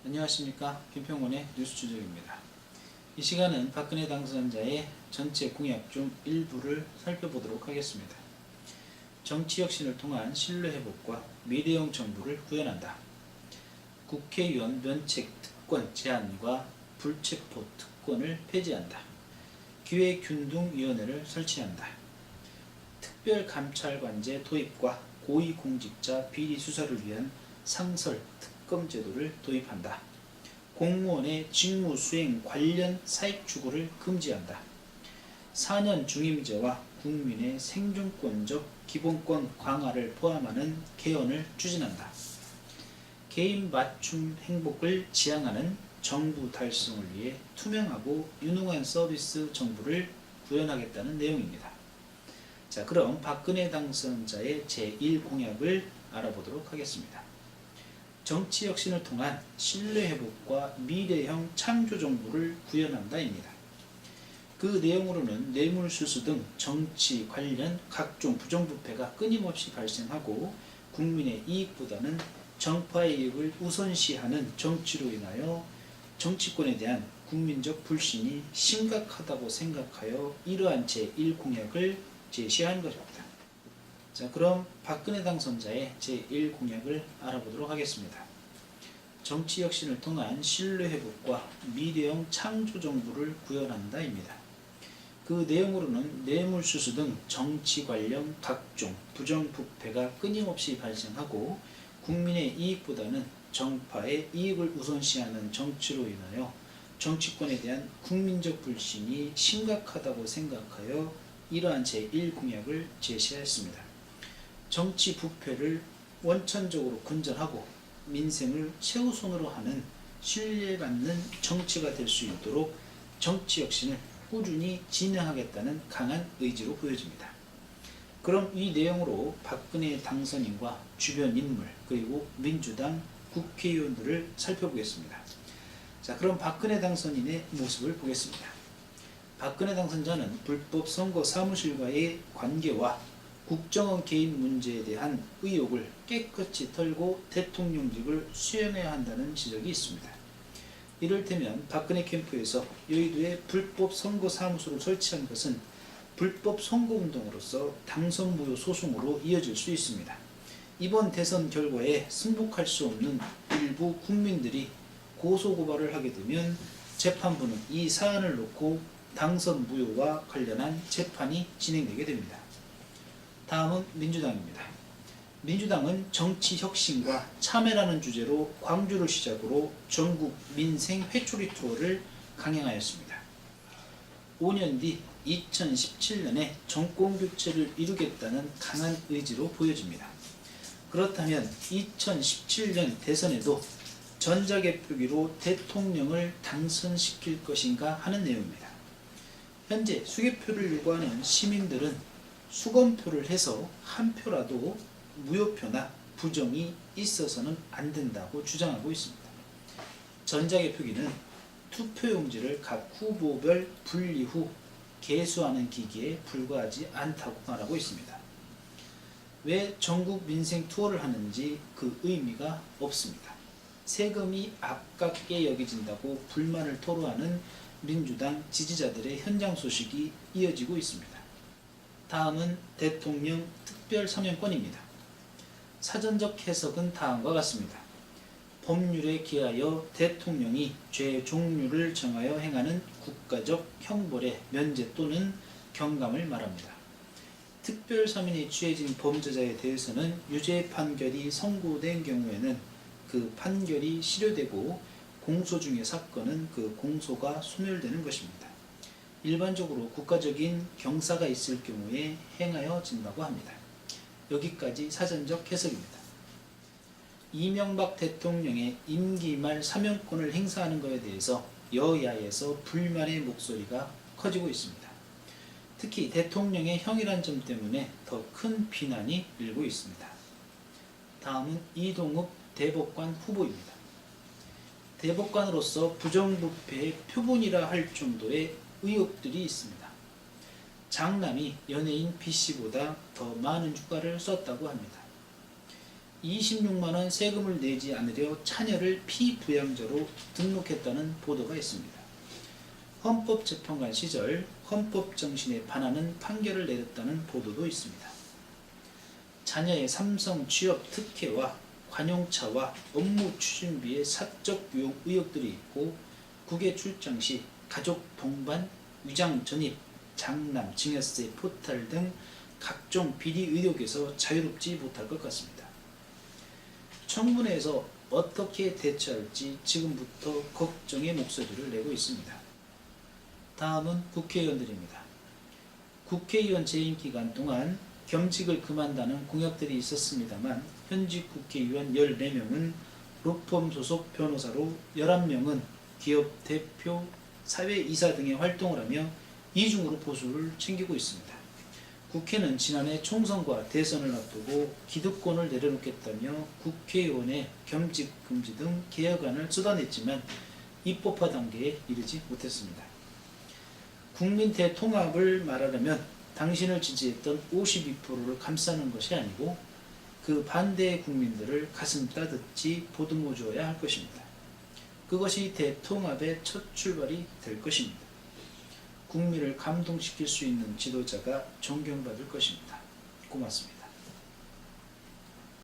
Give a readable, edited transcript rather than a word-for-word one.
안녕하십니까. 김평원의 뉴스 추적입니다. 이 시간은 박근혜 당선자의 전체 공약 중 일부를 살펴보도록 하겠습니다. 정치 혁신을 통한 신뢰회복과 미래형 정부를 구현한다. 국회의원 면책 특권 제한과 불체포 특권을 폐지한다. 기획균등위원회를 설치한다. 특별감찰관제 도입과 고위공직자 비리 수사를 위한 상설 특검제도를 도입한다. 공무원의 직무수행 관련 사익추구를 금지한다. 4년 중임제와 국민의 생존권적 기본권 강화를 포함하는 개헌을 추진한다. 개인 맞춤 행복을 지향하는 정부 달성을 위해 투명하고 유능한 서비스 정부를 구현하겠다는 내용입니다. 자, 그럼 박근혜 당선자의 제1공약을 알아보도록 하겠습니다. 정치 혁신을 통한 신뢰회복과 미래형 창조정부를 구현한다입니다. 그 내용으로는 뇌물수수 등 정치 관련 각종 부정부패가 끊임없이 발생하고 국민의 이익보다는 정파의 이익을 우선시하는 정치로 인하여 정치권에 대한 국민적 불신이 심각하다고 생각하여 이러한 제1공약을 제시한 것입니다. 자, 그럼 박근혜 당선자의 제1공약을 알아보도록 하겠습니다. 정치 혁신을 통한 신뢰회복과 미래형 창조정부를 구현한다입니다. 그 내용으로는 뇌물수수 등 정치 관련 각종 부정부패가 끊임없이 발생하고 국민의 이익보다는 정파의 이익을 우선시하는 정치로 인하여 정치권에 대한 국민적 불신이 심각하다고 생각하여 이러한 제1공약을 제시하였습니다. 정치 부패를 원천적으로 근절하고 민생을 최우선으로 하는 신뢰받는 정치가 될 수 있도록 정치 혁신을 꾸준히 진행하겠다는 강한 의지로 보여집니다. 그럼 이 내용으로 박근혜 당선인과 주변 인물 그리고 민주당 국회의원들을 살펴보겠습니다. 자, 그럼 박근혜 당선인의 모습을 보겠습니다. 박근혜 당선자는 불법 선거 사무실과의 관계와 국정원 개입 문제에 대한 의혹을 깨끗이 털고 대통령직을 수행해야 한다는 지적이 있습니다. 이를테면 박근혜 캠프에서 여의도에 불법 선거 사무소를 설치한 것은 불법 선거운동으로서 당선 무효 소송으로 이어질 수 있습니다. 이번 대선 결과에 승복할 수 없는 일부 국민들이 고소고발을 하게 되면 재판부는 이 사안을 놓고 당선 무효와 관련한 재판이 진행되게 됩니다. 다음은 민주당입니다. 민주당은 정치 혁신과 참여라는 주제로 광주를 시작으로 전국 민생 회초리 투어를 강행하였습니다. 5년 뒤 2017년에 정권 교체를 이루겠다는 강한 의지로 보여집니다. 그렇다면 2017년 대선에도 전자개표기로 대통령을 당선시킬 것인가 하는 내용입니다. 현재 수개표를 요구하는 시민들은 수검표를 해서 한 표라도 무효표나 부정이 있어서는 안 된다고 주장하고 있습니다. 전자개표기는 투표용지를 각 후보별 분리 후 개수하는 기기에 불과하지 않다고 말하고 있습니다. 왜 전국 민생 투어를 하는지 그 의미가 없습니다. 세금이 아깝게 여겨진다고 불만을 토로하는 민주당 지지자들의 현장 소식이 이어지고 있습니다. 다음은 대통령 특별사면권입니다. 사전적 해석은 다음과 같습니다. 법률에 기하여 대통령이 죄 종류를 정하여 행하는 국가적 형벌의 면제 또는 경감을 말합니다. 특별사면이 취해진 범죄자에 대해서는 유죄 판결이 선고된 경우에는 그 판결이 실효되고 공소 중의 사건은 그 공소가 소멸되는 것입니다. 일반적으로 국가적인 경사가 있을 경우에 행하여진다고 합니다. 여기까지 사전적 해석입니다. 이명박 대통령의 임기 말 사면권을 행사하는 것에 대해서 여야에서 불만의 목소리가 커지고 있습니다. 특히 대통령의 형이란 점 때문에 더 큰 비난이 일고 있습니다. 다음은 이동욱 대법관 후보입니다. 대법관으로서 부정부패의 표본이라 할 정도의 의혹들이 있습니다. 장남이 연예인 B씨보다 더 많은 휴가를 썼다고 합니다. 26만 원 세금을 내지 않으려 차녀를 피부양자로 등록했다는 보도가 있습니다. 헌법재판관 시절 헌법 정신에 반하는 판결을 내렸다는 보도도 있습니다. 자녀의 삼성 취업 특혜와 관용차와 업무 추진비의 사적 유용 의혹들이 있고 국외 출장 시 가족 동반, 위장 전입, 장남, 증여세 포탈 등 각종 비리 의혹에서 자유롭지 못할 것 같습니다. 청문회에서 어떻게 대처할지 지금부터 걱정의 목소리를 내고 있습니다. 다음은 국회의원들입니다. 국회의원 재임 기간 동안 겸직을 금한다는 공약들이 있었습니다만 현직 국회의원 14명은 로펌 소속 변호사로 11명은 기업 대표, 사회이사 등의 활동을 하며 이중으로 보수를 챙기고 있습니다. 국회는 지난해 총선과 대선을 앞두고 기득권을 내려놓겠다며 국회의원의 겸직 금지 등 개혁안을 쏟아냈지만 입법화 단계에 이르지 못했습니다. 국민 대통합을 말하려면 당신을 지지했던 52%를 감싸는 것이 아니고 그 반대의 국민들을 가슴 따뜻이 보듬어 주어야 할 것입니다. 그것이 대통합의 첫 출발이 될 것입니다. 국민을 감동시킬 수 있는 지도자가 존경받을 것입니다. 고맙습니다.